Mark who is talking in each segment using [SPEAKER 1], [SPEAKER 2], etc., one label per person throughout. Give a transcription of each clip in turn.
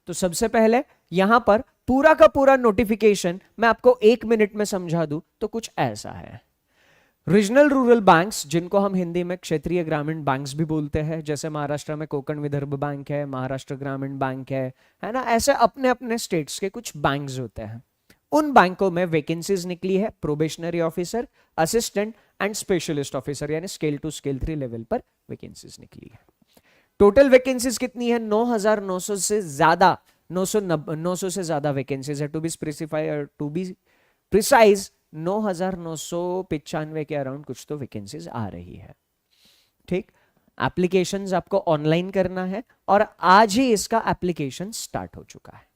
[SPEAKER 1] तो सबसे पहले यहां पर पूरा का पूरा नोटिफिकेशन मैं आपको 1 मिनट में समझा दूं तो कुछ ऐसा है। रीजनल रूरल बैंक्स, जिनको हम हिंदी में क्षेत्रीय ग्रामीण बैंक्स भी बोलते हैं, जैसे महाराष्ट्र में कोकण विदर्भ बैंक है, महाराष्ट्र ग्रामीण बैंक है ना, ऐसे अपने अपने स्टेट्स के कुछ बैंक्स होते हैं। उन बैंकों में वैकेंसीज निकली है probationary officer, assistant and specialist officer, यानी स्केल 2 स्केल 3 लेवल पर वैकेंसीज निकली है। टोटल वैकेंसीज कितनी है? 9,900 से ज्यादा, 900 से ज्यादा वैकेंसीज है। To be specify, to be precise 9,995 के अराउंड कुछ तो वैकेंसीज आ रही है। ठीक, एप्लीकेशंस आपको ऑनलाइन करना है और आज ही इसका एप्लीकेशन स्टार्ट हो चुका है।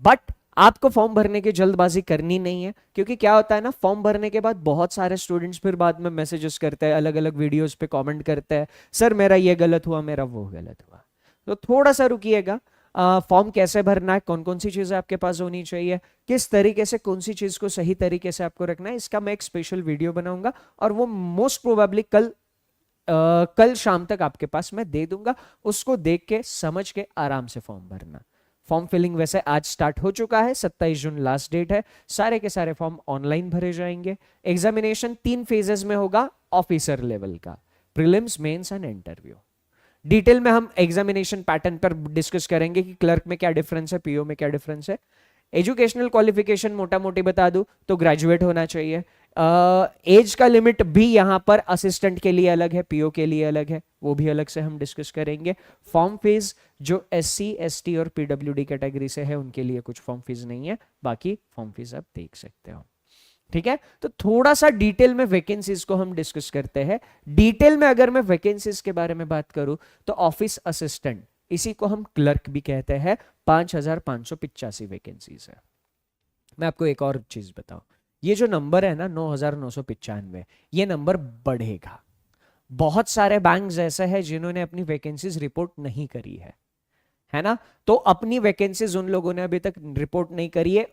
[SPEAKER 1] बट आपको फॉर्म भरने की जल्दबाजी करनी नहीं है, क्योंकि क्या होता है ना, फॉर्म भरने के बाद बहुत सारे स्टूडेंट्स फिर बाद में मैसेजेस करते हैं, अलग अलग वीडियोस पे कमेंट करते हैं, सर मेरा ये गलत हुआ, मेरा वो गलत हुआ। तो थोड़ा सा रुकिएगा। फॉर्म कैसे भरना है, कौन कौन सी चीजें आपके पास होनी चाहिए, किस तरीके से कौन सी चीज को सही तरीके से आपको रखना है, इसका मैं एक स्पेशल वीडियो बनाऊंगा और वो मोस्ट प्रोबेबली कल शाम तक आपके पास मैं दे दूंगा। उसको देख के समझ के आराम से फॉर्म भरना। फॉर्म फिलिंग वैसे आज स्टार्ट हो चुका है, 27 जून लास्ट डेट है। सारे के सारे फॉर्म ऑनलाइन भरे जाएंगे। एग्जामिनेशन 3 फेजेस में होगा ऑफिसर लेवल का, prelims, mains and interview. Detail में हम एग्जामिनेशन पैटर्न पर डिस्कस करेंगे कि क्लर्क में क्या डिफरेंस है, पीओ में क्या डिफरेंस है। एजुकेशनल क्वालिफिकेशन मोटा मोटी बता दूं तो ग्रेजुएट होना चाहिए। एज का लिमिट भी यहां पर असिस्टेंट के लिए अलग है, पीओ के लिए अलग है, वो भी अलग से हम डिस्कस करेंगे। फॉर्म फीस जो एससी, एसटी और पीडब्ल्यूडी कैटेगरी से है उनके लिए कुछ फॉर्म फीस नहीं है, बाकी फॉर्म फीस आप देख सकते हो। ठीक है, तो थोड़ा सा डिटेल में वैकेंसीज को हम डिस्कस करते हैं। डिटेल में अगर मैं वैकेंसीज के बारे में बात करूं तो ऑफिस असिस्टेंट, इसी को हम क्लर्क भी कहते हैं, 5,585 वैकेंसीज है। मैं आपको एक और चीज बताऊं, ये जो नंबर है ना 9,995, ये नंबर बढ़ेगा। बहुत सारे बैंक्स ऐसे हैं जिन्होंने अपनी वैकेंसीज रिपोर्ट नहीं करी है ना, तो अपनी वैकेंसीज उन लोगों ने अभी तक रिपोर्ट नहीं करी है।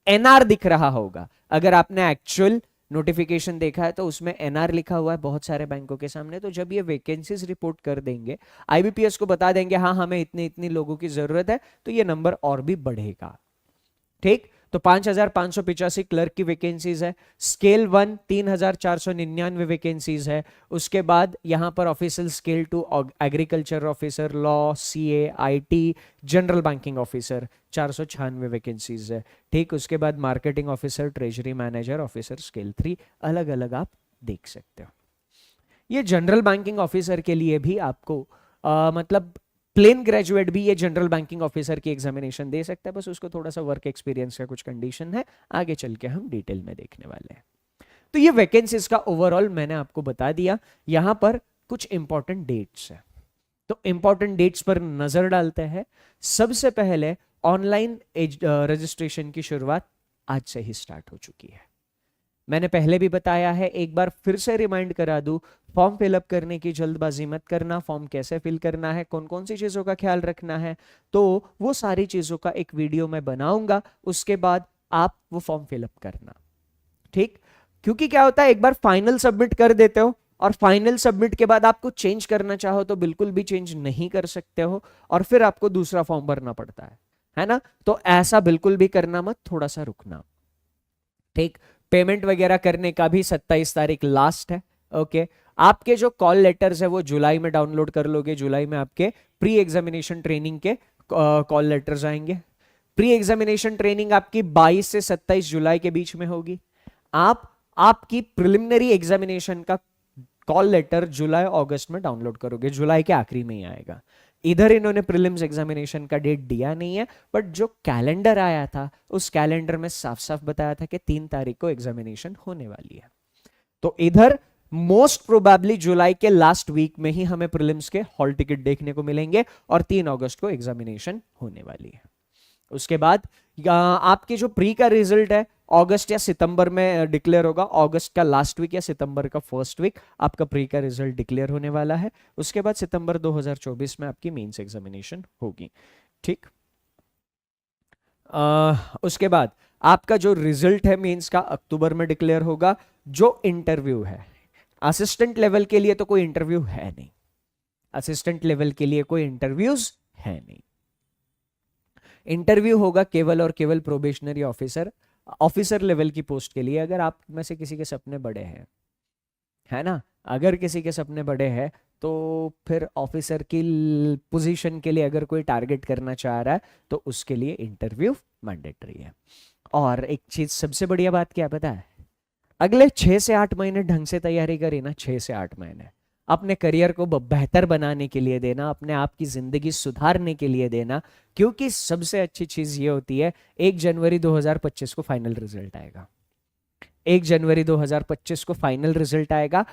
[SPEAKER 1] एनआर दिख रहा होगा, अगर आपने एक्चुअल नोटिफिकेशन देखा है तो उसमें एनआर लिखा हुआ है बहुत सारे बैंकों के सामने। तो जब ये वैकेंसीज रिपोर्ट कर देंगे, आईबीपीएस को बता देंगे हाँ हमें इतने इतने लोगों की जरूरत है, तो ये नंबर और भी बढ़ेगा। ठीक, तो 5,585 क्लर्क की वैकेंसीज है। स्केल 1 3,499 वैकेंसीज है। उसके बाद यहां पर officer scale 2 agriculture officer, law, CA, IT, general banking officer 496 vacancies है। ठीक, उसके बाद marketing officer, treasury manager, officer scale 3, अलग अलग आप देख सकते हो। ये जनरल बैंकिंग ऑफिसर के लिए भी आपको मतलब प्लेन ग्रेजुएट भी ये जनरल बैंकिंग ऑफिसर की एग्जामिनेशन दे सकता है, बस उसको थोड़ा सा वर्क एक्सपीरियंस का कुछ कंडीशन है, आगे चल के हम डिटेल में देखने वाले हैं। तो ये वैकेंसीज का ओवरऑल मैंने आपको बता दिया। यहां पर कुछ इंपॉर्टेंट डेट्स है, तो इंपॉर्टेंट डेट्स पर नजर डालते हैं। सबसे पहले ऑनलाइन रजिस्ट्रेशन की शुरुआत आज से ही स्टार्ट हो चुकी है। मैंने पहले भी बताया है, एक बार फिर से रिमाइंड करा दूं, फॉर्म फिलअप करने की जल्दबाजी मत करना। फॉर्म कैसे फिल करना है, कौन कौन सी चीजों का ख्याल रखना है, तो वो सारी चीजों का एक वीडियो मैं बनाऊंगा, उसके बाद आप वो फॉर्म फिलअप करना। ठीक, क्योंकि क्या होता है, एक बार फाइनल सबमिट कर देते हो और फाइनल सबमिट के बाद आपको चेंज करना चाहो तो बिल्कुल भी चेंज नहीं कर सकते हो और फिर आपको दूसरा फॉर्म भरना पड़ता है ना। तो ऐसा बिल्कुल भी करना मत, थोड़ा सा रुकना। ठीक, पेमेंट वगैरह करने का भी 27 तारीख लास्ट है। ओके, आपके जो कॉल लेटर्स है वो जुलाई में डाउनलोड कर लोगे। जुलाई में आपके प्री एग्जामिनेशन ट्रेनिंग के कॉल लेटर्स आएंगे। प्री एग्जामिनेशन ट्रेनिंग आपकी 22 से 27 जुलाई के बीच में होगी। आपकी प्रिलिमिनरी एग्जामिनेशन का कॉल लेटर जुलाई अगस्त में डाउनलोड करोगे, जुलाई के आखिरी में ही आएगा। इधर इन्होंने प्रीलिम्स एग्जामिनेशन का डेट दिया नहीं है, बट जो कैलेंडर आया था उस कैलेंडर में साफ साफ बताया था कि 3 तारीख को एग्जामिनेशन होने वाली है। तो इधर मोस्ट प्रोबेबली जुलाई के लास्ट वीक में ही हमें प्रीलिम्स के हॉल टिकट देखने को मिलेंगे और 3 अगस्त को एग्जामिनेशन होने वाली है। उसके बाद आपके जो प्री का रिजल्ट है अगस्त या सितंबर में डिक्लेयर होगा। अगस्त का लास्ट वीक या सितंबर का फर्स्ट वीक आपका प्री का रिजल्ट डिक्लेयर होने वाला है। उसके बाद सितंबर 2024 में आपकी मेंस एग्जामिनेशन होगी। ठीक, उसके बाद आपका जो रिजल्ट है मेंस का अक्टूबर में डिक्लेयर होगा। जो इंटरव्यू है असिस्टेंट लेवल के लिए तो कोई इंटरव्यू है नहीं, असिस्टेंट लेवल के लिए कोई इंटरव्यूज है नहीं। इंटरव्यू होगा केवल और केवल प्रोबेशनरी ऑफिसर लेवल की पोस्ट के लिए। अगर आप में से किसी के सपने बड़े हैं, है ना, अगर किसी के सपने बड़े हैं तो फिर ऑफिसर की पोजीशन के लिए अगर कोई टारगेट करना चाह रहा है तो उसके लिए इंटरव्यू मैंडेटरी है। और एक चीज सबसे बढ़िया बात क्या पता है, अगले 6 से 8 महीने ढंग से तैयारी करी ना, 6 से 8 महीने अपने करियर को बेहतर बनाने के लिए देना, अपने आप की जिंदगी सुधारने के लिए देना। क्योंकि सबसे अच्छी चीज ये होती है 1 जनवरी 2025 को फाइनल रिजल्ट आएगा। 1 जनवरी 2025 को फाइनल रिजल्ट आएगा।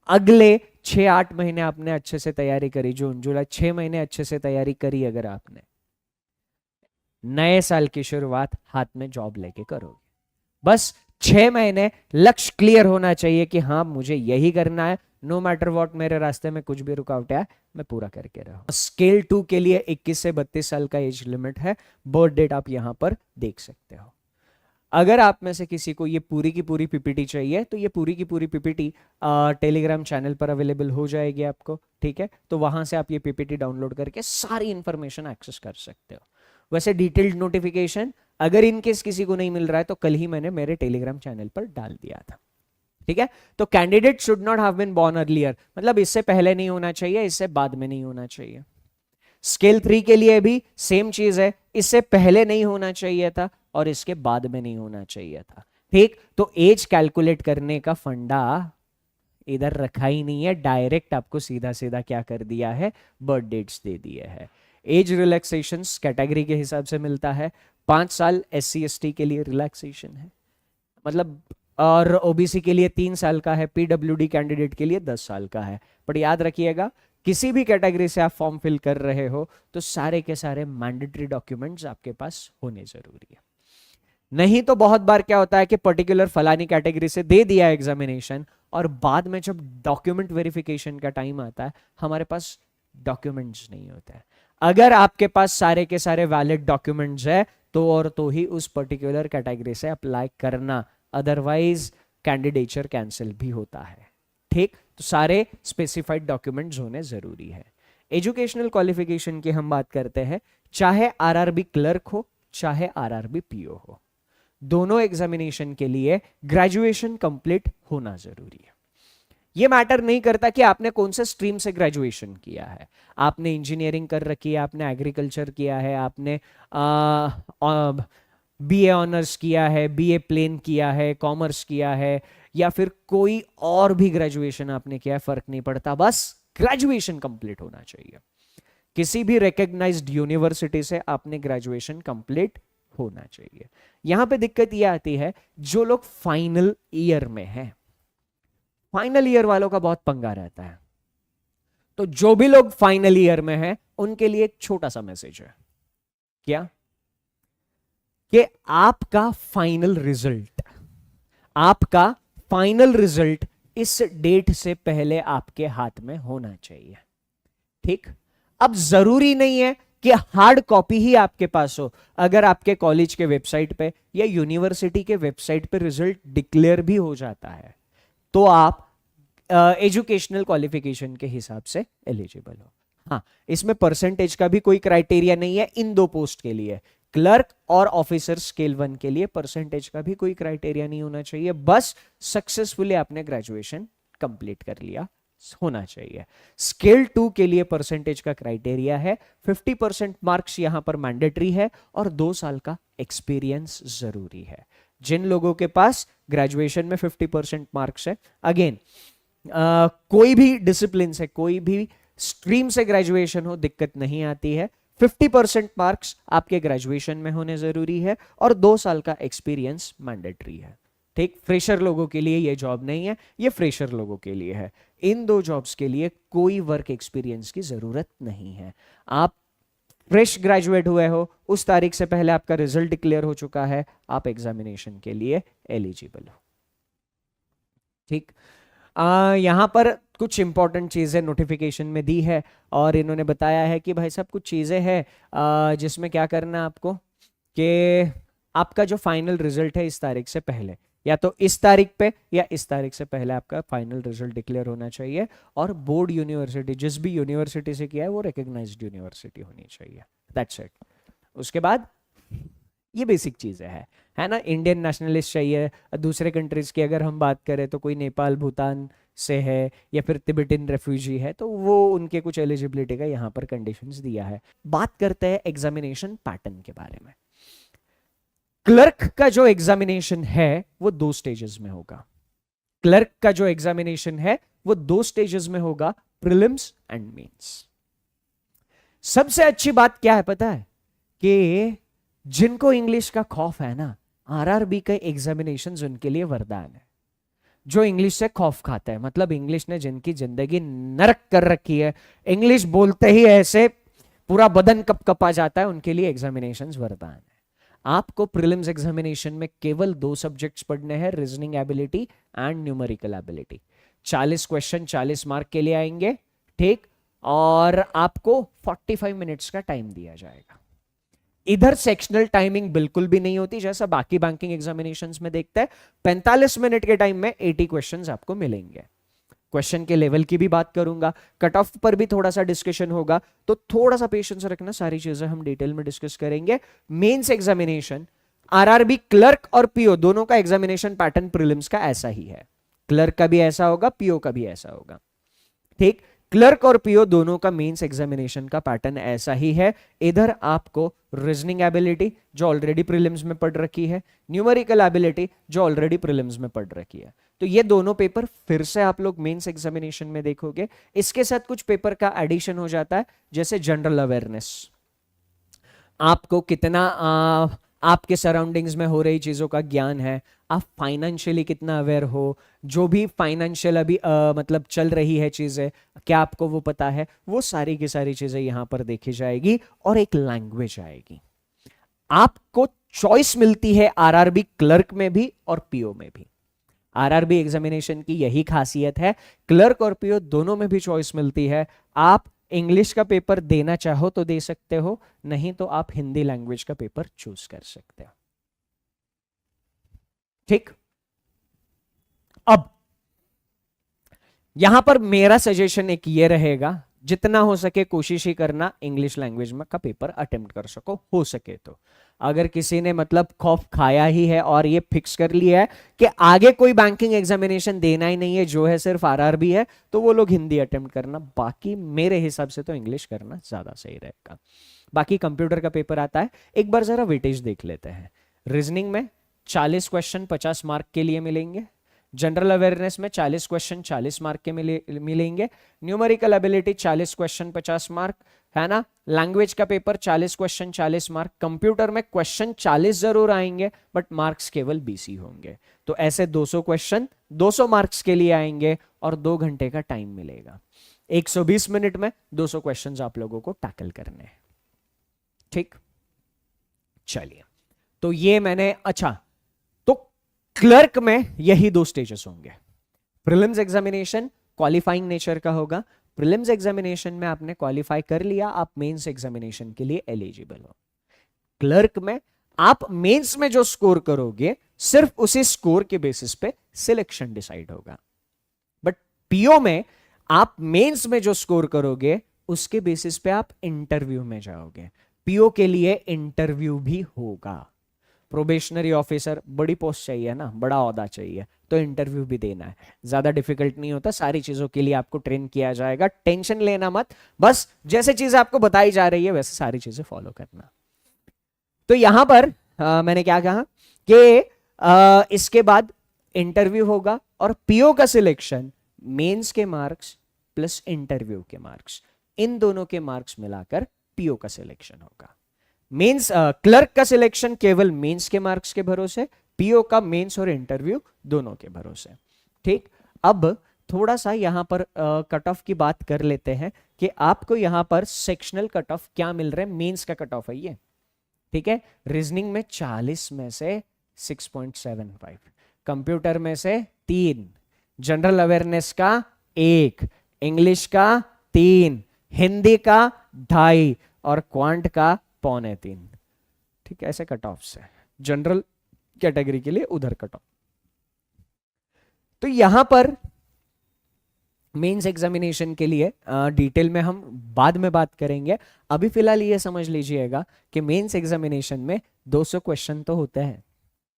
[SPEAKER 1] अगले 6-8 महीने आपने अच्छे से तैयारी करी, जून जुलाई 6 महीने अच्छे से तैयारी करी, अगर आपने नए साल की शुरुआत हाथ में जॉब लेके करोगे। बस 6 महीने लक्ष्य क्लियर होना चाहिए कि हाँ मुझे यही करना है, नो मैटर व्हाट, मेरे रास्ते में कुछ भी रुकावट है मैं पूरा करके रहूं। स्केल 2 के लिए 21 से 32 साल का एज लिमिट है। बर्थ डेट आप यहां पर देख सकते हो। अगर आप में से किसी को ये पूरी की पूरी पीपीटी चाहिए तो ये पूरी की पूरी पीपीटी टेलीग्राम चैनल पर अवेलेबल हो जाएगी आपको, ठीक है। तो वहां से आप ये पीपीटी डाउनलोड करके सारी इंफॉर्मेशन एक्सेस कर सकते हो। वैसे डिटेल्ड नोटिफिकेशन अगर इनकेस किसी को नहीं मिल रहा है तो कल ही मैंने मेरे टेलीग्राम चैनल पर डाल दिया था, ठीक है। तो candidate should not have been born earlier, मतलब इससे पहले नहीं होना चाहिए, इससे बाद में नहीं होना चाहिए। स्केल 3 के लिए भी सेम चीज है, इससे पहले नहीं होना चाहिए था और इसके बाद में नहीं होना चाहिए था, ठीक। तो एज कैलकुलेट करने का फंडा इधर रखा ही नहीं है, डायरेक्ट आपको सीधा सीधा क्या कर दिया है, बर्थ डेट्स दे दिए है। एज रिलैक्सेशन कैटेगरी के हिसाब से मिलता है। 5 साल SC ST के लिए रिलैक्सेशन है, मतलब, और ओबीसी के लिए 3 साल का है, PWD कैंडिडेट के लिए 10 साल का है। बट याद रखिएगा किसी भी कैटेगरी से आप फॉर्म फिल कर रहे हो तो सारे के सारे मैंडेटरी डॉक्यूमेंट्स आपके पास होने जरूरी है। नहीं तो बहुत बार क्या होता है कि पर्टिकुलर फलानी कैटेगरी से दे दिया एग्जामिनेशन और बाद में जब डॉक्यूमेंट वेरिफिकेशन का टाइम आता है हमारे पास डॉक्यूमेंट्स नहीं होते हैं। अगर आपके पास सारे के सारे वैलिड डॉक्यूमेंट्स है तो और तो ही उस पर्टिकुलर कैटेगरी से अप्लाई करना, अदरवाइज कैंडिडेचर कैंसिल भी होता है, ठीक। तो सारे स्पेसिफाइड डॉक्यूमेंट्स होने जरूरी है। एजुकेशनल क्वालिफिकेशन की हम बात करते हैं, चाहे आरआरबी क्लर्क हो चाहे आरआरबी पीओ हो, दोनों एग्जामिनेशन के लिए ग्रेजुएशन कंप्लीट होना जरूरी है। ये मैटर नहीं करता कि आपने कौन से स्ट्रीम से ग्रेजुएशन किया है, आपने इंजीनियरिंग कर रखी है, आपने एग्रीकल्चर किया है, आपने BA ऑनर्स किया है, BA प्लेन किया है, कॉमर्स किया है, या फिर कोई और भी ग्रेजुएशन आपने किया है, फर्क नहीं पड़ता, बस ग्रेजुएशन कंप्लीट होना चाहिए। किसी भी रिकॉग्नाइज्ड यूनिवर्सिटी से आपने ग्रेजुएशन कंप्लीट होना चाहिए। यहां पे दिक्कत यह आती है जो लोग फाइनल ईयर में हैं, फाइनल ईयर वालों का बहुत पंगा रहता है। तो जो भी लोग फाइनल ईयर में हैं उनके लिए एक छोटा सा मैसेज है, क्या कि आपका फाइनल रिजल्ट इस डेट से पहले आपके हाथ में होना चाहिए, ठीक। अब जरूरी नहीं है कि हार्ड कॉपी ही आपके पास हो। अगर आपके कॉलेज के वेबसाइट पे या यूनिवर्सिटी के वेबसाइट पे रिजल्ट डिक्लेयर भी हो जाता है तो आप एजुकेशनल क्वालिफिकेशन के हिसाब से एलिजिबल हो। हाँ, इसमें परसेंटेज का भी कोई क्राइटेरिया नहीं है इन दो पोस्ट के लिए, क्लर्क और ऑफिसर स्केल 1 के लिए परसेंटेज का भी कोई क्राइटेरिया नहीं होना चाहिए, बस सक्सेसफुली आपने ग्रेजुएशन कंप्लीट कर लिया होना चाहिए। स्केल 2 के लिए परसेंटेज का क्राइटेरिया है 50% मार्क्स यहां पर मैंडेटरी है और 2 साल का एक्सपीरियंस जरूरी है। जिन लोगों के पास ग्रेजुएशन में 50% मार्क्स है, अगेन कोई भी डिसिप्लिन से, कोई भी स्ट्रीम से ग्रेजुएशन हो, दिक्कत नहीं आती है। 50% मार्क्स आपके ग्रेजुएशन में होने जरूरी है और 2 साल का एक्सपीरियंस मैंडेटरी है, ठीक। फ्रेशर लोगों के लिए ये जॉब नहीं है, ये फ्रेशर लोगों के लिए है। इन दो जॉब्स के लिए कोई वर्क एक्सपीरियंस की जरूरत नहीं है। आप फ्रेश ग्रेजुएट हुए हो, उस तारीख से पहले आपका रिजल्ट डिक्लेयर हो चुका है, आप एग्जामिनेशन के लिए एलिजिबल हो, ठीक। यहां पर कुछ इंपॉर्टेंट चीजें नोटिफिकेशन में दी है और इन्होंने बताया है कि भाई साहब कुछ चीजें हैं जिसमें क्या करना है आपको, कि आपका जो फाइनल रिजल्ट है इस तारीख से पहले, या तो इस तारीख पे या इस तारीख से पहले आपका फाइनल रिजल्ट डिक्लेयर होना चाहिए। और बोर्ड यूनिवर्सिटी, जिस भी यूनिवर्सिटी से किया है वो रिकॉग्नाइज्ड यूनिवर्सिटी होनी चाहिए, दैट्स इट। उसके बाद ये बेसिक चीजें है ना। इंडियन नेशनलिस्ट चाहिए, दूसरे कंट्रीज की अगर हम बात करें तो कोई नेपाल भूटान से है या फिर तिब्बतिन रेफ्यूजी है, तो वो उनके कुछ एलिजिबिलिटी का यहाँ पर कंडीशंस दिया है। बात करते हैं एग्जामिनेशन पैटर्न के बारे में। क्लर्क का जो एग्जामिनेशन है वो 2 स्टेजेस में होगा। क्लर्क का जो एग्जामिनेशन है वो 2 स्टेजेस में होगा, प्रीलिम्स एंड मेंस। सबसे अच्छी बात क्या है पता है, कि जिनको इंग्लिश का खौफ है ना, आरआरबी का एग्जामिनेशन उनके लिए वरदान है। जो इंग्लिश से खौफ खाता है, मतलब इंग्लिश ने जिनकी जिंदगी नरक कर रखी है, इंग्लिश बोलते ही ऐसे पूरा बदन कपकपा जाता है, उनके लिए एग्जामिनेशंस वरदान है। आपको प्रीलिम्स एग्जामिनेशन में केवल 2 सब्जेक्ट्स पढ़ने हैं, reasoning ability and numerical ability. 40 question 40 mark के लिए आएंगे, ठीक, और आपको 45 मिनट्स का टाइम दिया जाएगा। इधर सेक्शनल टाइमिंग बिल्कुल भी नहीं होती जैसा बाकी बैंकिंग एग्जामिनेशंस में देखते हैं। 45 मिनट के टाइम में 80 क्वेश्चंस आपको मिलेंगे। क्वेश्चन के लेवल की भी बात करूंगा, कट ऑफ पर भी थोड़ा सा डिस्कशन होगा, तो थोड़ा सा पेशेंस रखना, सारी चीजें हम डिटेल में डिस्कस करेंगे। मेंस एग्जामिनेशन, आरआरबी क्लर्क और पीओ दोनों का एग्जामिनेशन पैटर्न प्रीलिम्स का ऐसा ही है। क्लर्क का भी ऐसा होगा, पीओ का भी ऐसा होगा, ठीक। क्लर्क और पीओ दोनों का मेंस एग्जामिनेशन का पैटर्न ऐसा ही है। इधर आपको रीजनिंग एबिलिटी जो ऑलरेडी प्रीलिम्स में पढ़ रखी है, न्यूमेरिकल एबिलिटी जो ऑलरेडी प्रीलिम्स में पढ़ रखी है, तो ये दोनों पेपर फिर से आप लोग मेंस एग्जामिनेशन में देखोगे। इसके साथ कुछ पेपर का एडिशन हो जाता है, जैसे जनरल अवेयरनेस, आपको कितना आपके सराउंडिंग्स में हो रही चीजों का ज्ञान है, आप फाइनेंशियली कितना अवेयर हो, जो भी फाइनेंशियल अभी मतलब चल रही है चीजें, क्या आपको वो पता है, वो सारी की सारी चीजें यहां पर देखी जाएगी। और एक लैंग्वेज आएगी, आपको चॉइस मिलती है आरआरबी क्लर्क में भी और पीओ में भी। आरआरबी एग्जामिनेशन की यही खासियत है, क्लर्क और पीओ दोनों में भी चॉइस मिलती है। आप इंग्लिश का पेपर देना चाहो तो दे सकते हो, नहीं तो आप हिंदी लैंग्वेज का पेपर चूज कर सकते हो, ठीक। अब यहां पर मेरा सजेशन एक ये रहेगा, जितना हो सके कोशिश ही करना इंग्लिश लैंग्वेज में का पेपर अटेम्प्ट कर सको, हो सके तो। अगर किसी ने मतलब खौफ खाया ही है और ये फिक्स कर लिया है कि आगे कोई बैंकिंग एग्जामिनेशन देना ही नहीं है, जो है सिर्फ आरआरबी है, तो वो लोग हिंदी अटेम्प्ट करना, बाकी मेरे हिसाब से तो इंग्लिश करना ज्यादा सही रहेगा। बाकी कंप्यूटर का पेपर आता है, एक बार जरा वेटेज देख लेते हैं। रीजनिंग में 40 क्वेश्चन 50 मार्क के लिए मिलेंगे, जनरल अवेयरनेस में 40 क्वेश्चन 40 मार्क के मिलेंगे, न्यूमेरिकल एबिलिटी 40 क्वेश्चन 50 मार्क, है ना। लैंग्वेज का पेपर 40 क्वेश्चन 40 मार्क, कंप्यूटर में क्वेश्चन 40 जरूर आएंगे बट मार्क्स केवल 20 ही होंगे। तो ऐसे 200 क्वेश्चन 200 मार्क्स के लिए आएंगे और 2 घंटे का टाइम मिलेगा। 120 मिनट में 200 क्वेश्चन आप लोगों को टैकल करने हैं, ठीक। चलिए, तो ये मैंने, अच्छा, तो क्लर्क में यही 2 स्टेजेस होंगे। प्रीलिम्स एग्जामिनेशन क्वालिफाइंग नेचर का होगा, प्रीलिम्स एग्जामिनेशन में आपने क्वालिफाई कर लिया, आप मेंस एग्जामिनेशन के लिए एलिजिबल हो। क्लर्क में आप मेंस में जो स्कोर करोगे, सिर्फ उसी स्कोर के बेसिस पे सिलेक्शन डिसाइड होगा। बट पीओ में आप मेंस में जो स्कोर करोगे, उसके बेसिस पे आप इंटरव्यू में जाओगे। पीओ के लिए इंटरव्यू भी होगा। प्रोबेशनरी ऑफिसर, बड़ी पोस्ट चाहिए ना, बड़ा ओहदा चाहिए, तो इंटरव्यू भी देना है। ज्यादा डिफिकल्ट नहीं होता, सारी चीजों के लिए आपको ट्रेन किया जाएगा, टेंशन लेना मत, बस जैसे चीजें आपको बताई जा रही है वैसे सारी चीजें फॉलो करना। तो यहां पर मैंने क्या कहा कि इसके बाद इंटरव्यू होगा और पीओ का सिलेक्शन मेंस के मार्क्स प्लस इंटरव्यू के मार्क्स, इन दोनों के मार्क्स मिलाकर पीओ का सिलेक्शन होगा। मेंस क्लर्क का सिलेक्शन केवल मेंस के मार्क्स के भरोसे, पीओ का मेंस और इंटरव्यू दोनों के भरोसे, ठीक। अब थोड़ा सा यहां पर कट ऑफ की बात कर लेते हैं कि आपको यहां पर सेक्शनल कट ऑफ क्या मिल रहा है। मेंस का कट ऑफ है ये, ठीक है। रीजनिंग में 40 में से 6.75, कंप्यूटर में से 3, जनरल अवेयरनेस का 1, इंग्लिश का 3, हिंदी का 2.5 और क्वांट का 2.25, ठीक है। ऐसे कट ऑफ से जनरल कैटेगरी के लिए उधर कट ऑफ। तो यहां पर मेंस एग्जामिनेशन के लिए डिटेल में हम बाद में बात करेंगे। अभी फिलहाल ये समझ लीजिएगा कि मेंस एग्जामिनेशन में 200 क्वेश्चन तो होते हैं,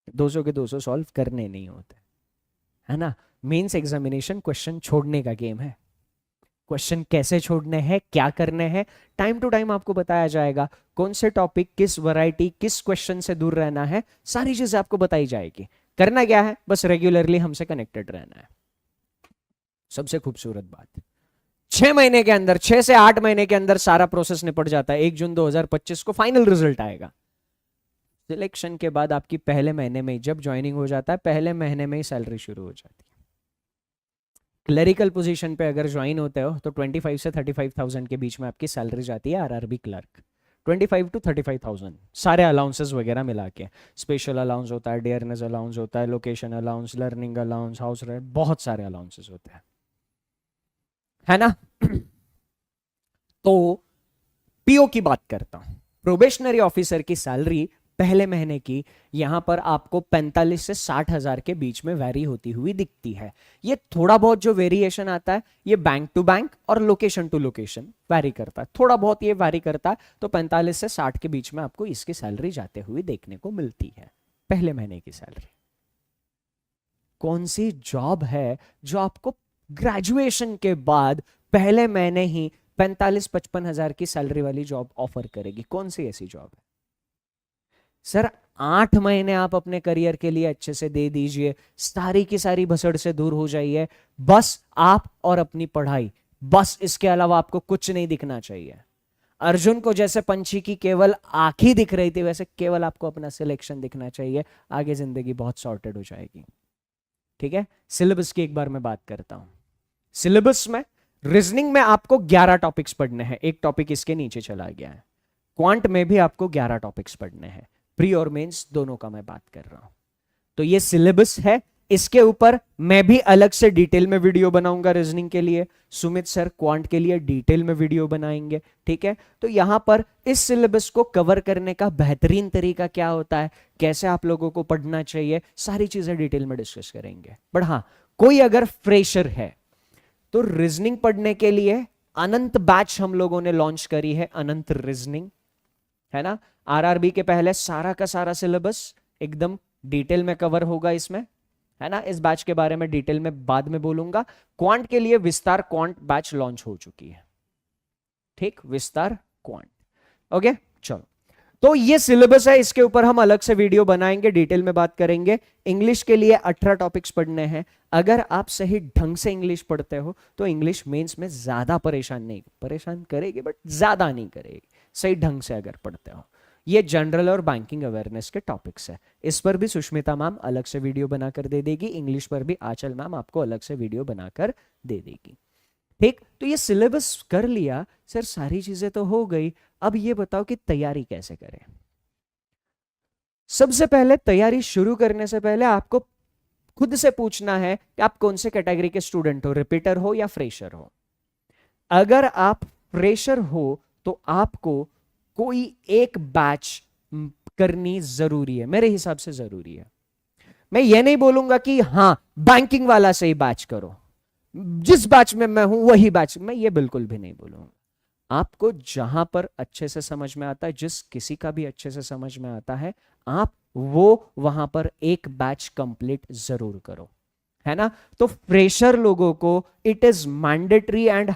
[SPEAKER 1] 200 के 200 सॉल्व करने नहीं होते, है ना। मेंस एग्जामिनेशन क्वेश्चन छोड़ने का गेम है। क्वेश्चन कैसे छोड़ने हैं, क्या करने हैं, टाइम टू टाइम आपको बताया जाएगा। कौन से टॉपिक, किस वैरायटी, किस क्वेश्चन से दूर रहना है, सारी चीजें आपको बताई जाएगी। करना क्या है, बस रेगुलरली हमसे कनेक्टेड रहना है। सबसे खूबसूरत बात, 6 महीने के अंदर, 6 से 8 महीने के अंदर सारा प्रोसेस निपट जाता है। 1 जून 2025 को फाइनल रिजल्ट आएगा। सिलेक्शन के बाद आपकी पहले महीने में, जब ज्वाइनिंग हो जाता है पहले महीने में ही सैलरी शुरू हो जाती है। क्लरिकल पोजीशन पे अगर ज्वाइन होते हो तो 25 से 35,000 के बीच में आपकी सैलरी जाती है आरआरबी क्लर्क। 25 to 35,000 सारे अलाउंसेस वगैरह मिला के। स्पेशल अलाउंस होता है, डियरनेस अलाउंस होता है, location allowance, learning allowance, house rent, बहुत सारे अलाउंसेस होते हैं, है ना। तो पीओ की बात करता हूं। प्रोबेशनरी ऑफिसर की सैलरी पहले महीने की यहां पर आपको 45 से 60,000 के बीच में वैरी होती हुई दिखती है। ये थोड़ा बहुत जो वेरिएशन आता है ये बैंक टू बैंक और लोकेशन टू लोकेशन वैरी करता है, थोड़ा बहुत ये वैरी करता है। तो 45 से 60 के बीच में आपको इसकी सैलरी जाते हुए देखने को मिलती है, पहले महीने की सैलरी। कौन सी जॉब है जो आपको ग्रेजुएशन के बाद पहले महीने ही 45-55 हजार की सैलरी वाली जॉब ऑफर करेगी? कौन सी ऐसी जॉब है? सर 8 महीने आप अपने करियर के लिए अच्छे से दे दीजिए, सारी की सारी भसड़ से दूर हो जाइए, बस आप और अपनी पढ़ाई, बस इसके अलावा आपको कुछ नहीं दिखना चाहिए। अर्जुन को जैसे पंछी की केवल आंख ही दिख रही थी, वैसे केवल आपको अपना सिलेक्शन दिखना चाहिए, आगे जिंदगी बहुत सॉर्टेड हो जाएगी। ठीक है, सिलेबस की एक बार मैं बात करता हूं। सिलेबस में रीजनिंग में आपको 11 टॉपिक्स पढ़ने हैं, एक टॉपिक इसके नीचे चला गया है। क्वांट में भी आपको 11 टॉपिक्स पढ़ने हैं, प्री और मेंस दोनों का मैं बात कर रहा हूं। तो ये सिलेबस है, इसके ऊपर मैं भी अलग से डिटेल में वीडियो बनाऊंगा रीजनिंग के लिए, सुमित सर क्वांट के लिए डिटेल में वीडियो बनाएंगे। ठीक है, तो यहां पर इस सिलेबस को कवर करने का बेहतरीन तरीका क्या होता है, कैसे आप लोगों को पढ़ना चाहिए, सारी चीजें डिटेल में डिस्कस करेंगे। बट हां, कोई अगर फ्रेशर है तो रीजनिंग पढ़ने के लिए अनंत बैच हम लोगों ने लॉन्च करी है, अनंत रीजनिंग, है ना। आरआरबी के पहले सारा का सारा सिलेबस एकदम डिटेल में कवर होगा इसमें, है ना। इस बैच के बारे में डिटेल में बाद में बोलूंगा। क्वांट के लिए विस्तार क्वांट बैच लॉन्च हो चुकी है, ठीक, विस्तार क्वांट। ओके, चलो, तो ये सिलेबस है, इसके ऊपर हम अलग से वीडियो बनाएंगे, डिटेल में बात करेंगे। इंग्लिश के लिए 18 टॉपिक्स पढ़ने हैं। अगर आप सही ढंग से इंग्लिश पढ़ते हो तो इंग्लिश मेंस में ज्यादा परेशान करेगी, बट ज्यादा नहीं करेगी, सही ढंग से अगर पढ़ते हो। ये जनरल और बैंकिंग अवेयरनेस के टॉपिक्स है, इस पर भी सुष्मिता मैम अलग से वीडियो बनाकर दे देगी। इंग्लिश पर भी आंचल मैम आपको अलग से वीडियो बनाकर दे देगी। ठीक, तो ये सिलेबस कर लिया सर, सारी चीजें तो हो गई, अब ये बताओ कि तैयारी कैसे करें। सबसे पहले तैयारी शुरू करने से पहले आपको खुद से पूछना है कि आप कौन से कैटेगरी के स्टूडेंट हो, रिपीटर हो या फ्रेशर हो। अगर आप फ्रेशर हो तो आपको कोई एक बैच करनी जरूरी है, मेरे हिसाब से जरूरी है। मैं ये नहीं बोलूंगा कि हाँ बैंकिंग वाला से ही बैच करो, जिस बैच में मैं हूं वही बैच, मैं ये बिल्कुल भी नहीं बोलूंगा। आपको जहां पर अच्छे से समझ में आता है, जिस किसी का भी अच्छे से समझ में आता है, आप वो वहां पर एक बैच कंप्लीट जरूर करो, है ना। तो फ्रेशर लोगों को it is mandatory and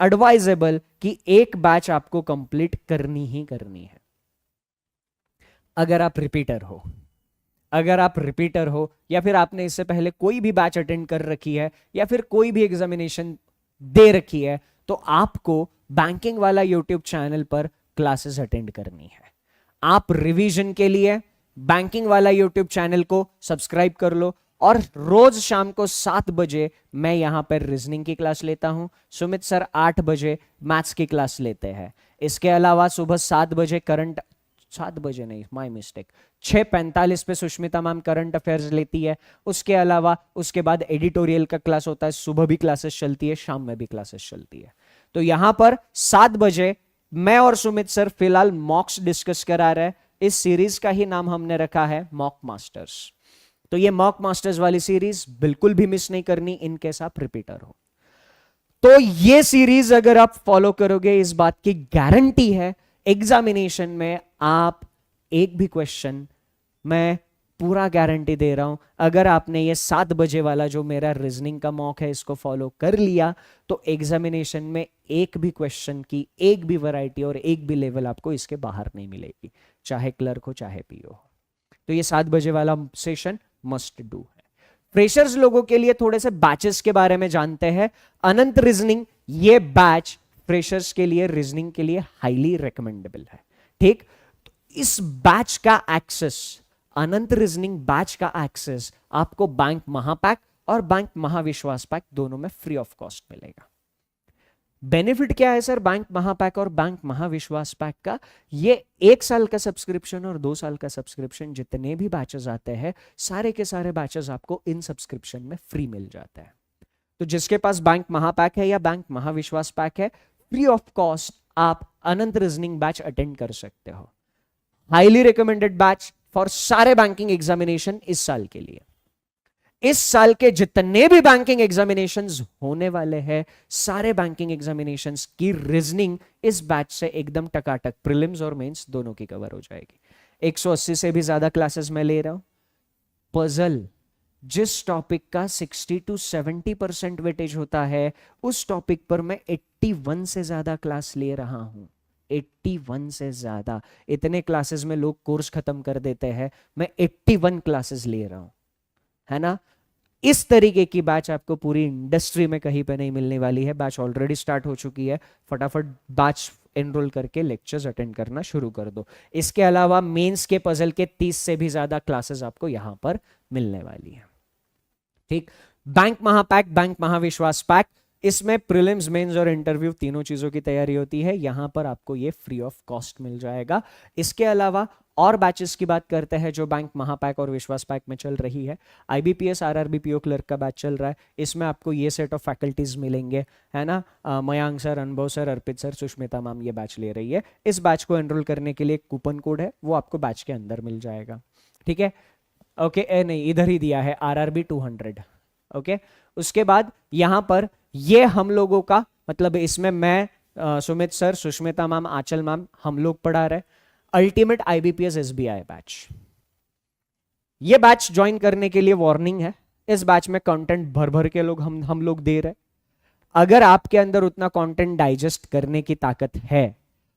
[SPEAKER 1] advisable कि एक बैच आपको कंप्लीट करनी ही करनी है। अगर आप रिपीटर हो या फिर आपने इससे पहले कोई भी बैच अटेंड कर रखी है या फिर कोई भी एग्जामिनेशन दे रखी है, तो आपको बैंकिंग वाला यूट्यूब चैनल पर क्लासेस अटेंड करनी है। आप रिवीजन के लिए बैंकिंग वाला यूट्यूब चैनल को सब्सक्राइब कर लो, और रोज शाम को 7 बजे मैं यहां पर रीजनिंग की क्लास लेता हूं, सुमित सर 8 बजे मैथ्स की क्लास लेते हैं। इसके अलावा सुबह 7 बजे 6:45 पे सुष्मिता मैम करंट अफेयर्स लेती है। उसके अलावा उसके बाद एडिटोरियल का क्लास होता है, सुबह भी क्लासेस चलती है, शाम में भी क्लासेस चलती है। तो यहां पर 7 बजे मैं और सुमित सर फिलहाल मॉक्स डिस्कस करा रहे हैं। इस सीरीज का ही नाम हमने रखा है मॉक मास्टर्स। तो ये मॉक मास्टर्स वाली सीरीज बिल्कुल भी मिस नहीं करनी इन केस आप रिपीटर हो। तो ये सीरीज अगर आप फॉलो करोगे, इस बात की गारंटी है एग्जामिनेशन में आप एक भी क्वेश्चन, मैं पूरा गारंटी दे रहा हूं, अगर आपने ये 7 बजे वाला जो मेरा रीजनिंग का मॉक है इसको फॉलो कर लिया, तो एग्जामिनेशन में एक भी क्वेश्चन की एक भी वैरायटी और एक भी लेवल आपको इसके बाहर नहीं मिलेगी, चाहे क्लर्क हो चाहे पीओ हो। तो ये 7 बजे वाला सेशन मस्ट डू है। फ्रेशर्स लोगों के लिए थोड़े से बैचेस के बारे में जानते हैं। अनंत रीजनिंग, ये बैच फ्रेशर्स के लिए, रीजनिंग के लिए हाईली रिकमेंडेबल है। ठीक, तो इस बैच का एक्सेस, अनंत रीजनिंग बैच का एक्सेस आपको बैंक महापैक और बैंक महाविश्वास पैक दोनों में फ्री ऑफ कॉस्ट मिलेगा। बेनिफिट क्या है सर बैंक महापैक और बैंक महाविश्वास पैक का? ये 1 साल का सब्सक्रिप्शन और 2 साल का सब्सक्रिप्शन, जितने भी बैचेस आते हैं सारे के सारे बैचेस आपको इन सब्सक्रिप्शन में फ्री मिल जाता है। तो जिसके पास बैंक महापैक है या बैंक महाविश्वास पैक है, फ्री ऑफ कॉस्ट आप अनंत रीजनिंग बैच अटेंड कर सकते हो। हाईली रिकमेंडेड बैच फॉर सारे बैंकिंग एग्जामिनेशन इस साल के लिए। इस साल के जितने भी बैंकिंग एग्जामिनेशंस होने वाले हैं, सारे बैंकिंग एग्जामिनेशंस की रीजनिंग इस बैच से एकदम टकाटक, प्रीलिम्स और मेंस दोनों की कवर हो जाएगी। 180 से भी ज्यादा क्लासेस मैं ले रहा हूं। पजल, जिस टॉपिक का 60 to 70% वेटेज होता है, उस टॉपिक पर मैं 81 से ज्यादा क्लास ले रहा हूं। 81 से ज्यादा, इतने क्लासेस में लोग कोर्स खत्म कर देते हैं, मैं 81 क्लासेस ले रहा हूं, है ना। इस तरीके की बैच आपको पूरी इंडस्ट्री में कहीं पे नहीं मिलने वाली है। बैच ऑलरेडी स्टार्ट हो चुकी है, फटाफट बैच एनरोल करके लेक्चर्स अटेंड करना शुरू कर दो। इसके अलावा मेंस के पजल के 30 से भी ज्यादा क्लासेस आपको यहां पर मिलने वाली है। ठीक, बैंक महापैक, बैंक महाविश्वास पैक, इसमें प्रीलिम्स, मेंस और इंटरव्यू तीनों चीजों की तैयारी होती है। यहां पर आपको ये फ्री ऑफ कॉस्ट मिल जाएगा। इसके अलावा और बैचेस की बात करते हैं जो बैंक महापैक और विश्वास पैक में चल रही है। आईबीपीएस आरआरबी पीओ क्लर्क का बैच चल रहा है, इसमें आपको ये सेट ऑफ फैकल्टीज मिलेंगे, है ना। मयांक सर, अनुभव सर, अर्पित सर, सुष्मिता मैम ये बैच ले रही है। इस बैच को एनरोल करने के लिए एक कूपन कोड है, वो आपको बैच के अंदर मिल जाएगा। ठीक है, ओके, नहीं इधर ही दिया है, आरआरबी 200। ओके, उसके बाद यहां पर ये हम लोगों का मतलब, इसमें मैं, सुमित सर, सुष्मिता मैम, आंचल मैम, हम लोग पढ़ा रहे अल्टीमेट आईबीपीएस एसबीआई बैच। ये बैच ज्वाइन करने के लिए वार्निंग है, इस बैच में कंटेंट भर भर के लोग हम लोग दे रहे। अगर आपके अंदर उतना कंटेंट डाइजेस्ट करने की ताकत है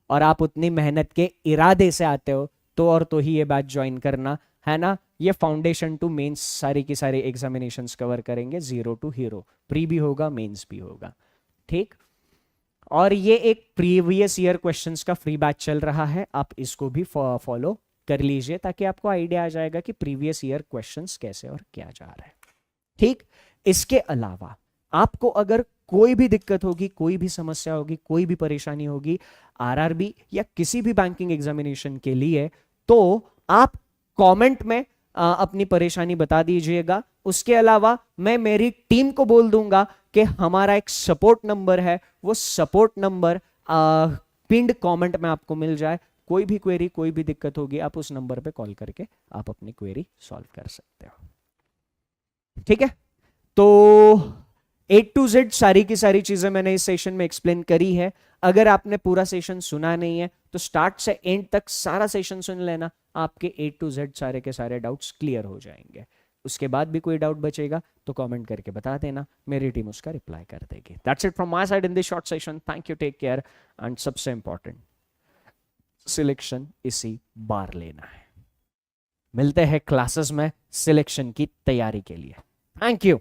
[SPEAKER 1] और आप उतनी मेहनत के इरादे से आते हो, तो और तो ही ये बैच ज्वाइन करना, है ना। ये फाउंडेशन टू मेंस सारी की सारी एग्जामिनेशंस कवर करेंगे, 0 to हीरो, प्री भी होगा, मेंस भी होगा। ठीक, और ये एक प्रीवियस ईयर क्वेश्चंस का फ्री बैच चल रहा है, आप इसको भी फॉलो कर लीजिए ताकि आपको आइडिया आ जाएगा कि प्रीवियस ईयर क्वेश्चंस कैसे और क्या जा रहा है। ठीक, इसके अलावा आपको अगर कोई भी दिक्कत होगी, कोई भी समस्या होगी, कोई भी परेशानी होगी आरआरबी या किसी भी बैंकिंग एग्जामिनेशन के लिए, तो आप कमेंट में अपनी परेशानी बता दीजिएगा। उसके अलावा मैं मेरी टीम को बोल दूंगा कि हमारा एक सपोर्ट नंबर है, वो सपोर्ट नंबर पिंड कमेंट में आपको मिल जाए। कोई भी क्वेरी, कोई भी दिक्कत होगी, आप उस नंबर पे कॉल करके आप अपनी क्वेरी सॉल्व कर सकते हो। ठीक है, तो A to Z सारी की सारी चीजें मैंने इस सेशन में एक्सप्लेन करी है। अगर आपने पूरा सेशन सुना नहीं है तो स्टार्ट से एंड तक सारा सेशन सुन लेना, आपके A to Z सारे के सारे डाउट्स क्लियर हो जाएंगे। उसके बाद भी कोई डाउट बचेगा तो कमेंट करके बता देना, मेरी टीम उसका रिप्लाई कर देगी। That's it from my side in this short session. Thank you, take care, and सबसे इंपॉर्टेंट, सिलेक्शन इसी बार लेना है। मिलते हैं क्लासेस में सिलेक्शन की तैयारी के लिए। Thank you.